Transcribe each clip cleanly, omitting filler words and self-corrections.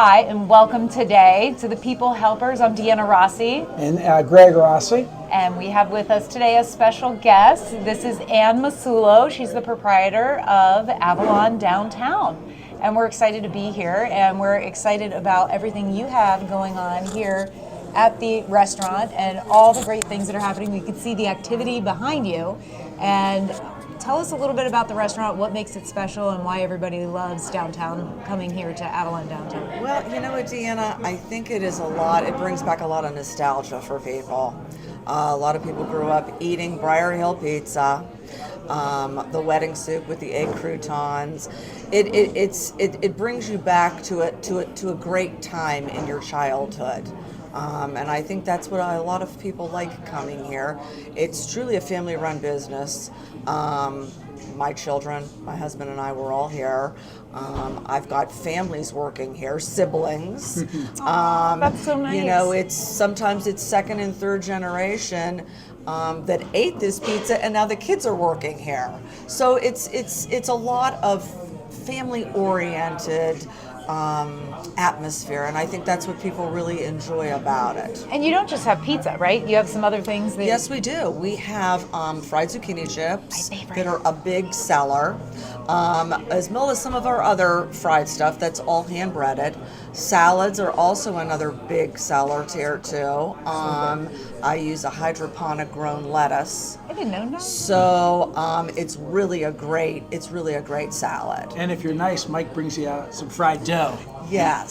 Hi, and welcome today to the People Helpers. I'm Deanna Rossi. And Greg Rossi. And we have with us today a special guest. This is Ann Masullo. She's the proprietor of Avalon downtown. And we're excited to be here, and we're excited about everything you have going on here at the restaurant and all the great things that are happening. We can see the activity behind you. And tell us a little bit about the restaurant, what makes it special, and why everybody loves downtown, coming here to Avalon downtown. Well, you know what, Deanna, I think it brings back a lot of nostalgia for people. A lot of people grew up eating Briar Hill pizza, the wedding soup with the egg croutons. It brings you back to a great time in your childhood. And I think that's what a lot of people like coming here. It's truly a family-run business. My children, my husband and I were all here. I've got families working here, siblings. That's so nice. You know, sometimes it's second and third generation that ate this pizza, and now the kids are working here. So it's a lot of family-oriented atmosphere, and I think that's what people really enjoy about it. And you don't just have pizza, right? You have some other things that... Yes, we do. We have fried zucchini chips My favorite. that are a big seller, as well as some of our other fried stuff that's all hand breaded. Salads are also another big seller here too. I use a hydroponic grown lettuce. I didn't know that. So it's really a great salad. And if you're nice, Mike brings you out some fried dough. Yes,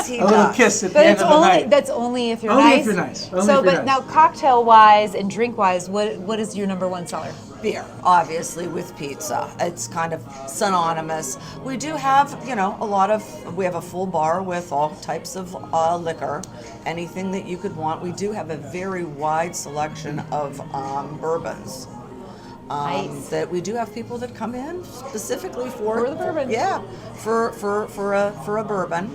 he A little does. kiss at the But end it's of the only night. that's only if you're Only nice. if you're nice. Only So, if you're but nice. now, cocktail wise and drink wise, what is your number one seller? Beer, obviously, with pizza. It's kind of synonymous. We do have, we have a full bar with all types of liquor, anything that you could want. We do have a very wide selection of bourbons. Nice. That we do have people that come in specifically for the bourbon. Yeah, for a bourbon.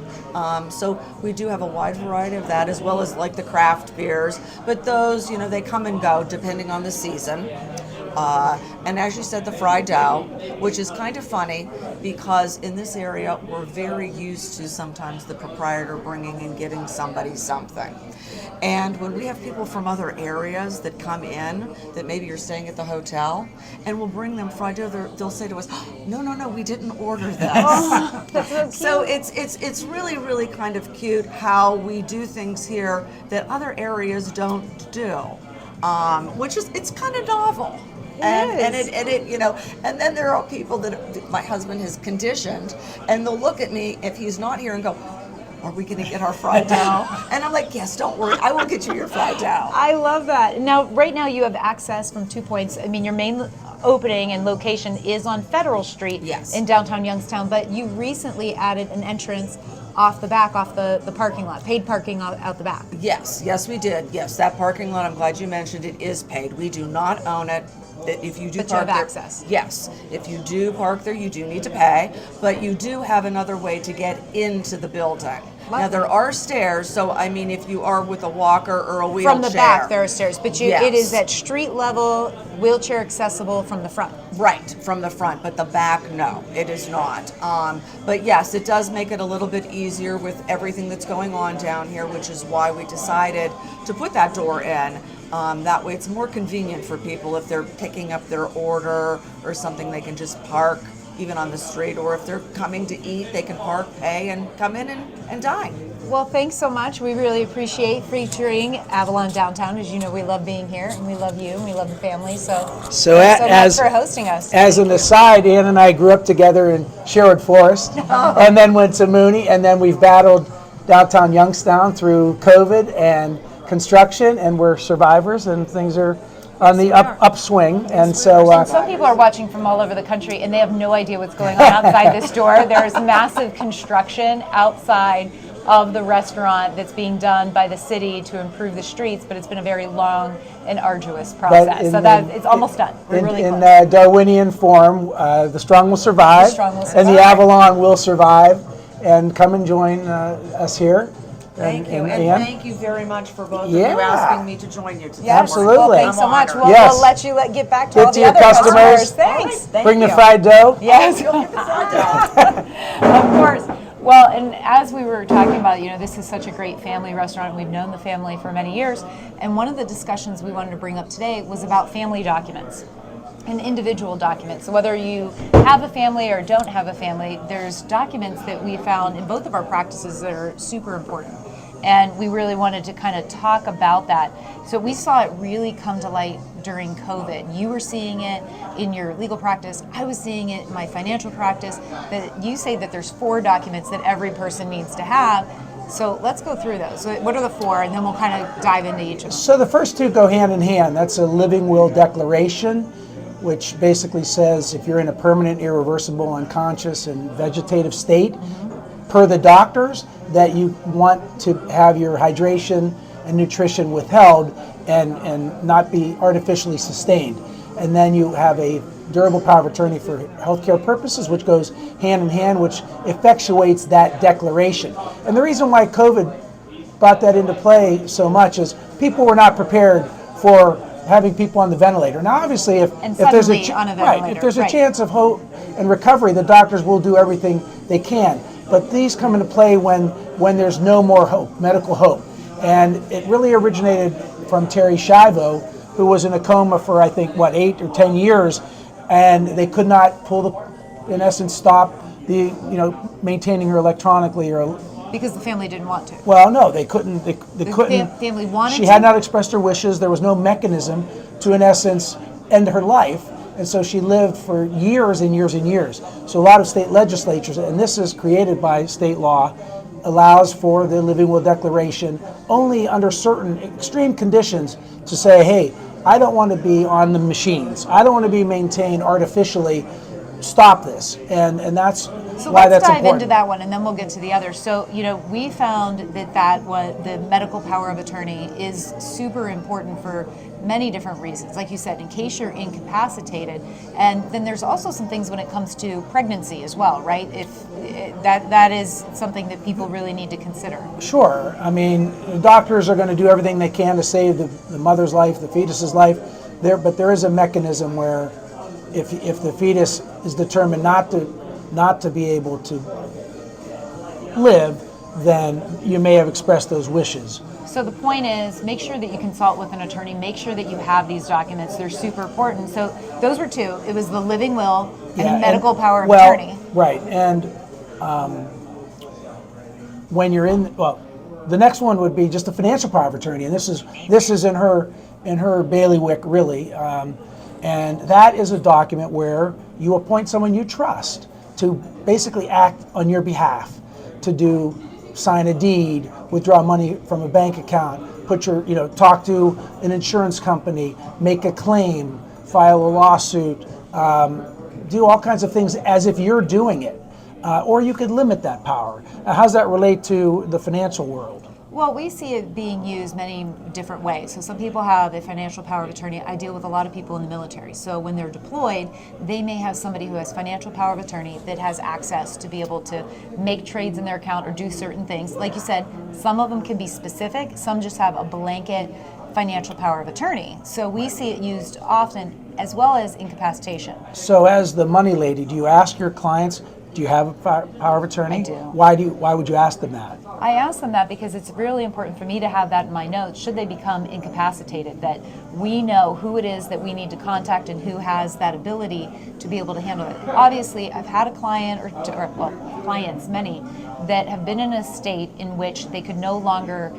So we do have a wide variety of that, as well as like the craft beers. But those, they come and go depending on the season. And as you said, the fried dough, which is kind of funny because in this area we're very used to sometimes the proprietor bringing and getting somebody something. And when we have people from other areas that come in, that maybe you're staying at the hotel, and we'll bring them fried dough, they'll say to us, no, we didn't order this. Oh, that's so cute. So it's really, really kind of cute how we do things here that other areas don't do, which is, it's kind of novel. And then there are people that my husband has conditioned, and they'll look at me if he's not here and go, are we going to get our fried dough? And I'm like, yes, don't worry, I will get you your fried dough. I love that. Now, right now you have access from 2 points. I mean, your main opening and location is on Federal Street Yes. in downtown Youngstown, but you recently added an entrance off the parking lot, paid parking out the back. Yes, we did. Yes, that parking lot, I'm glad you mentioned it, is paid. We do not own it. If you do But you park have there, access. Yes, if you do park there, you do need to pay, but you do have another way to get into the building. Now, there are stairs, so I mean, if you are with a walker or a wheelchair. From the back, there are stairs, but Yes. it is at street level, wheelchair accessible from the front. Right, from the front, but the back, no, it is not. But yes, it does make it a little bit easier with everything that's going on down here, which is why we decided to put that door in. That way it's more convenient for people if they're picking up their order or something, they can just park even on the street, or if they're coming to eat, they can park, pay, and come in and dine. Well, thanks so much. We really appreciate featuring Avalon Downtown. As you know, we love being here, and we love you, and we love the family. So thanks so much for hosting us. As an aside, Ann and I grew up together in Sherwood Forest, and then went to Mooney, and then we've battled downtown Youngstown through COVID and construction, and we're survivors, and things are on the upswing. And so And some people are watching from all over the country, and they have no idea what's going on outside this door. There's massive construction outside of the restaurant that's being done by the city to improve the streets, but it's been a very long and arduous process. So that it's almost done. We're really in close. Darwinian form, the strong will survive, The strong will and the survive. Avalon will survive. And come and join us here. Thank you, and Ann? thank you very much for both of Yeah. you asking me to join you today. Yes. Absolutely. Well, thanks so I'm much. honored. We'll, Yes. we'll let you get back to Get all to the your other customers. Thanks. Thank Bring the you. fried dough. Yes, You'll get the fried dough. of course. Well, and as we were talking about, this is such a great family restaurant, and we've known the family for many years. And one of the discussions we wanted to bring up today was about family documents and individual documents. So whether you have a family or don't have a family, there's documents that we found in both of our practices that are super important. And we really wanted to kind of talk about that. So we saw it really come to light during COVID. You were seeing it in your legal practice. I was seeing it in my financial practice. That you say that there's 4 documents that every person needs to have. So let's go through those. So what are the 4, and then we'll kind of dive into each of them. So the first 2 go hand in hand. That's a living will declaration, which basically says if you're in a permanent, irreversible, unconscious, and vegetative state, per the doctors, that you want to have your hydration and nutrition withheld and not be artificially sustained. And then you have a durable power of attorney for healthcare purposes, which goes hand in hand, which effectuates that declaration. And the reason why COVID brought that into play so much is people were not prepared for having people on the ventilator. Now, obviously, if there's a chance of hope and recovery, the doctors will do everything they can. But these come into play when there's no more hope, medical hope. And it really originated from Terry Schiavo, who was in a coma for, I think, 8 or 10 years, and they could not in essence, stop maintaining her electronically or. Because the family didn't want to. Well, no, they couldn't. They couldn't. Family wanted She had not expressed her wishes. There was no mechanism to, in essence, end her life. And so she lived for years and years and years. So a lot of state legislatures, and this is created by state law, allows for the living will declaration only under certain extreme conditions to say, hey, I don't want to be on the machines. I don't want to be maintained artificially. Stop this. And that's why that's important. So let's dive into that one, and then we'll get to the other. So, we found that the medical power of attorney is super important for many different reasons. Like you said, in case you're incapacitated, and then there's also some things when it comes to pregnancy as well, right? That is something that people really need to consider. Sure. I mean, the doctors are going to do everything they can to save the mother's life, the fetus's life. But there is a mechanism where if the fetus is determined not to be able to live, then you may have expressed those wishes. So the point is, make sure that you consult with an attorney, make sure that you have these documents. They're super important. So those were 2. It was the living will and medical power of attorney. Right. And when you're the next one would be just the financial power of attorney. And this is in her bailiwick, really. And that is a document where you appoint someone you trust to basically act on your behalf, to sign a deed, withdraw money from a bank account, talk to an insurance company, make a claim, file a lawsuit, do all kinds of things as if you're doing it. Or you could limit that power. How does that relate to the financial world? Well, we see it being used many different ways. So some people have a financial power of attorney. I deal with a lot of people in the military. So when they're deployed, they may have somebody who has financial power of attorney that has access to be able to make trades in their account or do certain things. Like you said, some of them can be specific. Some just have a blanket financial power of attorney. So we see it used often, as well as incapacitation. So as the money lady, do you ask your clients, do you have a power of attorney? I do. Why would you ask them that? I ask them that because it's really important for me to have that in my notes should they become incapacitated, that we know who it is that we need to contact and who has that ability to be able to handle it. Obviously, I've had a client clients, many, that have been in a state in which they could no longer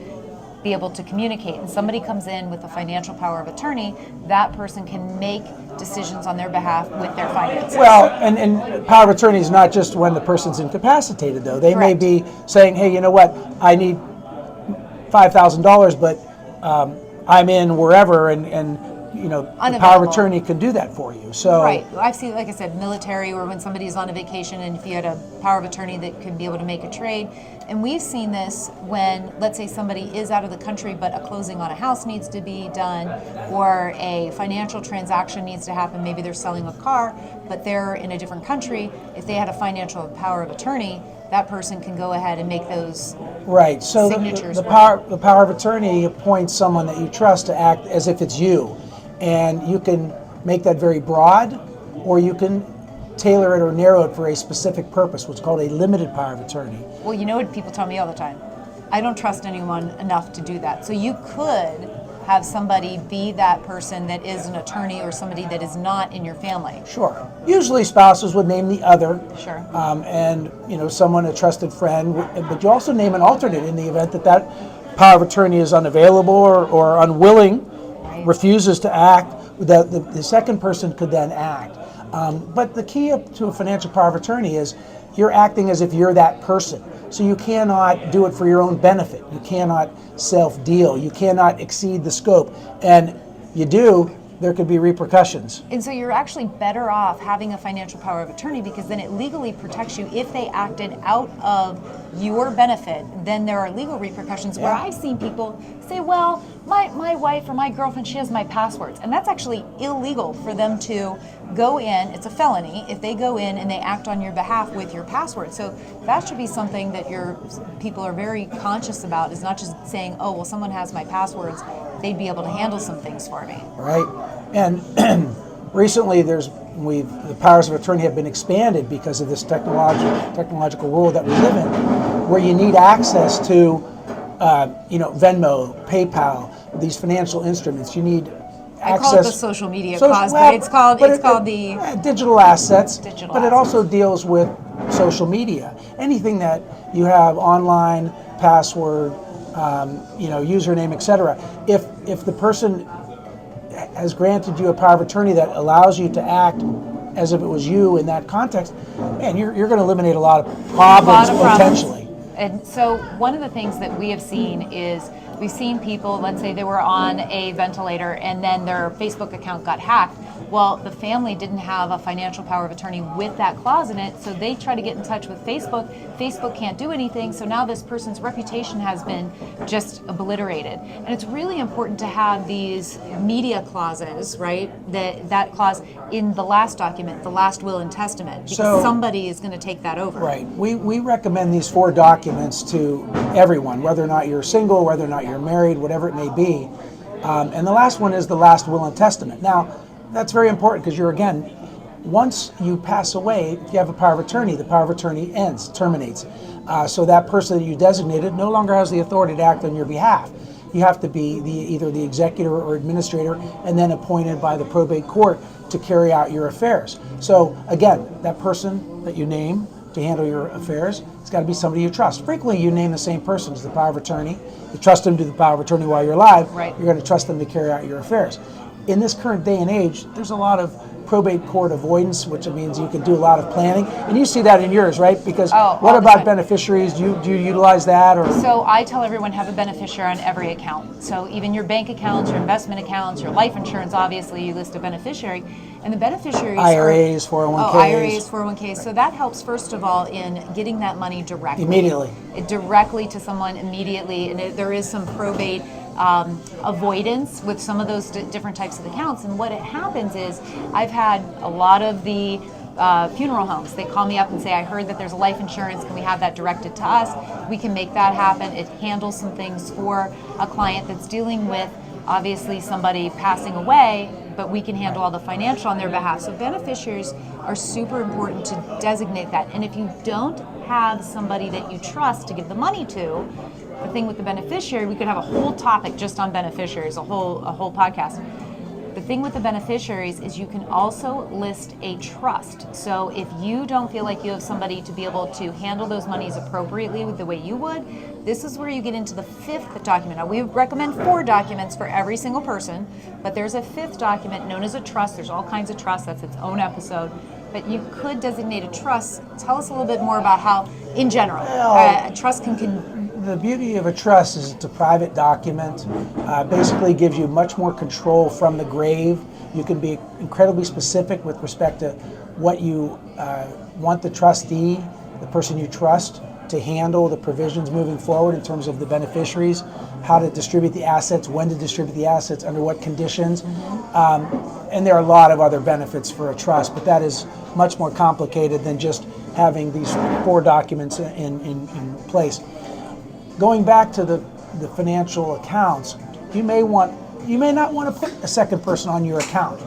be able to communicate, and somebody comes in with a financial power of attorney, that person can make decisions on their behalf with their finances. Well, and power of attorney is not just when the person's incapacitated, though. They Correct. may be saying, hey, you know what, I need $5,000, but I'm in wherever, and the power of attorney can do that for you. So right. I've seen, like I said, military, or when somebody's on a vacation, and if you had a power of attorney that could be able to make a trade. And we've seen this when, let's say, somebody is out of the country, but a closing on a house needs to be done, or a financial transaction needs to happen. Maybe they're selling a car, but they're in a different country. If they had a financial power of attorney, that person can go ahead and make those right. So signatures. The power of attorney appoints someone that you trust to act as if it's you. And you can make that very broad, or you can tailor it or narrow it for a specific purpose, what's called a limited power of attorney. Well, you know what people tell me all the time? I don't trust anyone enough to do that. So you could have somebody be that person that is an attorney or somebody that is not in your family. Sure. Usually spouses would name the other. Sure. And someone, a trusted friend, but you also name an alternate in the event that that power of attorney is unavailable or unwilling, Right. refuses to act. The second person could then act. But the key to a financial power of attorney is you're acting as if you're that person. So you cannot do it for your own benefit. You cannot self-deal. You cannot exceed the scope. And you do, there could be repercussions. And so you're actually better off having a financial power of attorney because then it legally protects you. If they acted out of your benefit, then there are legal repercussions where I've seen people say, well, my wife or my girlfriend, she has my passwords. And that's actually illegal for them to go in. It's a felony if they go in and they act on your behalf with your password. So that should be something that your people are very conscious about, is not just saying, oh, well, someone has my passwords. They'd be able to handle some things for me. Right. And recently the powers of attorney have been expanded because of this technological world that we live in, where you need access to Venmo, PayPal, these financial instruments. You need I access. call it the social media cause, but it's called the digital assets. Digital but it also deals with social media. Anything that you have online, password, username, etc. If the person has granted you a power of attorney that allows you to act as if it was you in that context, man, you're going to eliminate a lot of problems potentially. And so one of the things that we have seen is we've seen people, let's say they were on a ventilator and then their Facebook account got hacked. Well, the family didn't have a financial power of attorney with that clause in it, so they try to get in touch with Facebook. Facebook can't do anything, so now this person's reputation has been just obliterated. And it's really important to have these media clauses, right? That clause in the last document, the last will and testament, because somebody is going to take that over. Right. We recommend these 4 documents to everyone, whether or not you're single, whether or not you're married, whatever it may be. And the last one is the last will and testament. Now, that's very important because once you pass away, if you have a power of attorney, the power of attorney terminates. So that person that you designated no longer has the authority to act on your behalf. You have to be either the executor or administrator and then appointed by the probate court to carry out your affairs. So again, that person that you name to handle your affairs, it's got to be somebody you trust. Frequently, you name the same person as the power of attorney. You trust them to do the power of attorney while you're alive. Right. You're going to trust them to carry out your affairs. In this current day and age, there's a lot of probate court avoidance, which means you can do a lot of planning. And you see that in yours, right? Because what about beneficiaries? Do you utilize that? Or So I tell everyone have a beneficiary on every account. So even your bank accounts, your investment accounts, your life insurance, obviously you list a beneficiary. And the beneficiaries IRAs, 401ks. IRAs, 401ks. So that helps, first of all, in getting that money directly. Directly to someone immediately. And there is some probate avoidance with some of those different types of accounts. And what happens is I've had a lot of the funeral homes, they call me up and say, I heard that there's a life insurance, can we have that directed to us? We can make that happen. It handles some things for a client that's dealing with obviously somebody passing away, but we can handle all the financial on their behalf. So beneficiaries are super important to designate that. And if you don't have somebody that you trust to give the money to, the thing with the beneficiary, we could have a whole topic just on beneficiaries, a whole podcast. The thing with the beneficiaries is you can also list a trust. So if you don't feel like you have somebody to be able to handle those monies appropriately with the way you would, this is where you get into the 5th document. Now, we recommend 4 documents for every single person, but there's a 5th document known as a trust. There's all kinds of trusts. That's its own episode. But you could designate a trust. Tell us a little bit more about how, in general, a trust can the beauty of a trust is it's a private document. Basically gives you much more control from the grave. You can be incredibly specific with respect to what you want the trustee, the person you trust, to handle the provisions moving forward in terms of the beneficiaries, how to distribute the assets, when to distribute the assets, under what conditions. And there are a lot of other benefits for a trust, but that is much more complicated than just having these 4 documents in place. Going back to the financial accounts, you may not want to put a second person on your account.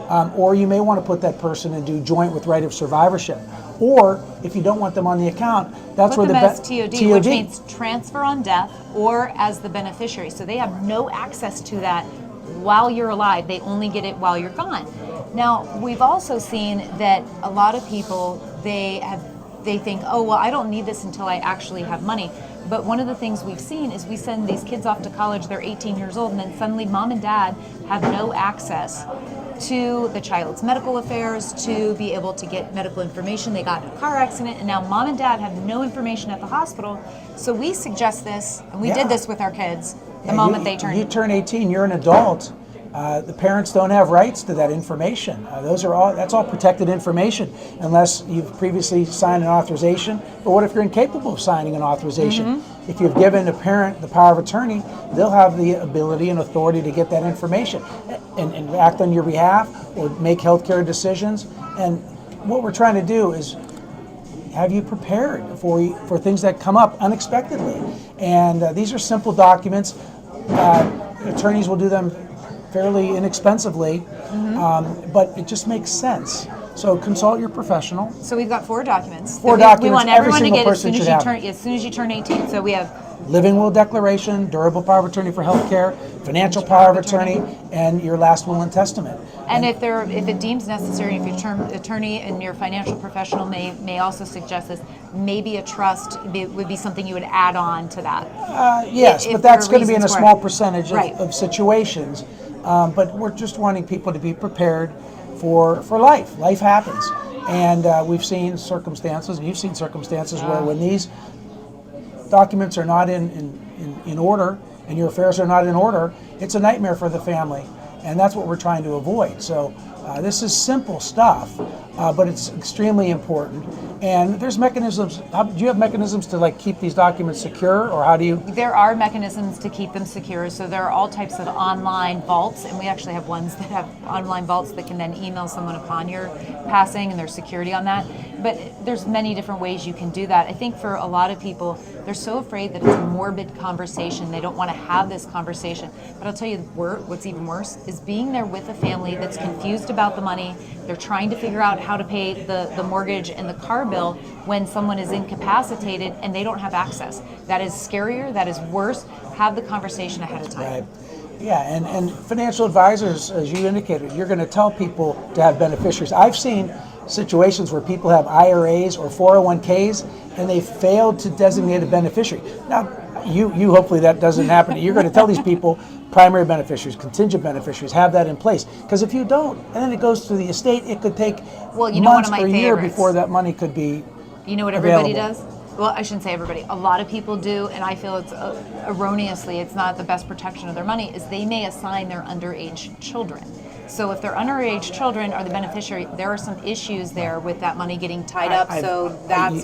or you may want to put that person and do joint with right of survivorship. Or if you don't want them on the account, that's Put where them the as TOD, which means transfer on death, or as the beneficiary. So they have no access to that while you're alive. They only get it while you're gone. Now, we've also seen that a lot of people, they think, oh, well, I don't need this until I actually have money. But one of the things we've seen is we send these kids off to college, they're 18 years old, and then suddenly mom and dad have no access to the child's medical affairs, to be able to get medical information. They got in a car accident, and now mom and dad have no information at the hospital. So we suggest this, and we did this with our kids the moment they turned. You turn 18, you're an adult. The parents don't have rights to that information. That's all protected information unless you've previously signed an authorization. But what if you're incapable of signing an authorization? If you've given a parent the power of attorney, they'll have the ability and authority to get that information and act on your behalf or make healthcare decisions. And what we're trying to do is have you prepared for things that come up unexpectedly. And these are simple documents. Attorneys will do them fairly inexpensively, but it just makes sense. So consult your professional. So we've got 4 documents. We want every everyone to single get person should have. as soon as you turn 18. So we have Living will declaration, durable power of attorney for healthcare, financial power of attorney, and your last will and testament. And if it deems necessary, if your term attorney and your financial professional may also suggest this, maybe a trust would be something you would add on to that. Yes, if but that's there are going to be in a reasons for small it. percentage Right. of situations. But we're just wanting people to be prepared for life. Life happens. And we've seen circumstances, and you've seen circumstances where when these documents are not in order and your affairs are not in order, it's a nightmare for the family. And that's what we're trying to avoid. So this is simple stuff, but it's extremely important. And there's mechanisms. Do you have mechanisms to keep these documents secure, or how do you? There are mechanisms to keep them secure. So there are all types of online vaults, and we actually have ones that have online vaults that can then email someone upon your passing, and there's security on that. But there's many different ways you can do that. I think for a lot of people, they're so afraid that it's a morbid conversation. They don't want to have this conversation. But I'll tell you, what's even worse is being there with a family that's confused about the money. They're trying to figure out how to pay the mortgage and the car bill when someone is incapacitated and they don't have access. That is scarier. That is worse. Have the conversation ahead of time. Right. Yeah, and financial advisors, as you indicated, you're going to tell people to have beneficiaries. I've seen situations where people have IRAs or 401ks and they failed to designate a beneficiary. Now, you hopefully that doesn't happen. You're going to tell these people primary beneficiaries, contingent beneficiaries, have that in place. Because if you don't, and then it goes to the estate, it could take months or a year before that money could be You know what everybody available. does? Well, I shouldn't say everybody. A lot of people do, and I feel it's erroneously, it's not the best protection of their money, is they may assign their underage children. So if their underage children are the beneficiary, there are some issues there with that money getting tied up.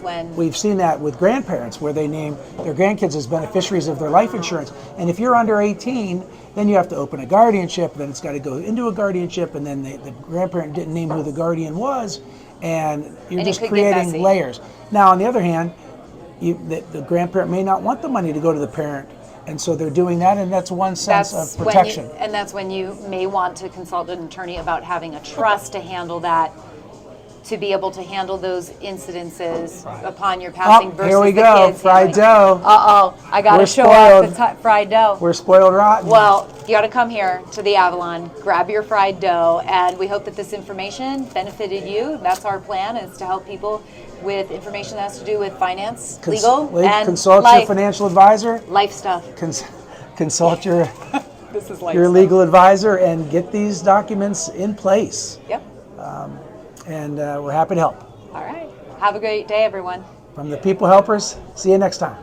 When we've seen that with grandparents where they name their grandkids as beneficiaries of their life insurance. And if you're under 18, then you have to open a guardianship, then it's got to go into a guardianship, and then the grandparent didn't name who the guardian was, and you're just creating layers. Now, on the other hand, the grandparent may not want the money to go to the parent, and so they're doing that, and that's one sense of protection. And that's when you may want to consult an attorney about having a trust to handle that, to be able to handle those incidences upon your passing versus here we the go, kids. fried dough. I got to We're show spoiled. off the fried dough. We're spoiled rotten. Well, you got to come here to the Avalon, grab your fried dough, and we hope that this information benefited you. That's our plan, is to help people with information that has to do with finance, legal, and consult life. your financial advisor. Life stuff. Consult your This is life your stuff. legal advisor and get these documents in place. Yep. And we're happy to help. All right. Have a great day, everyone. From the People Helpers, see you next time.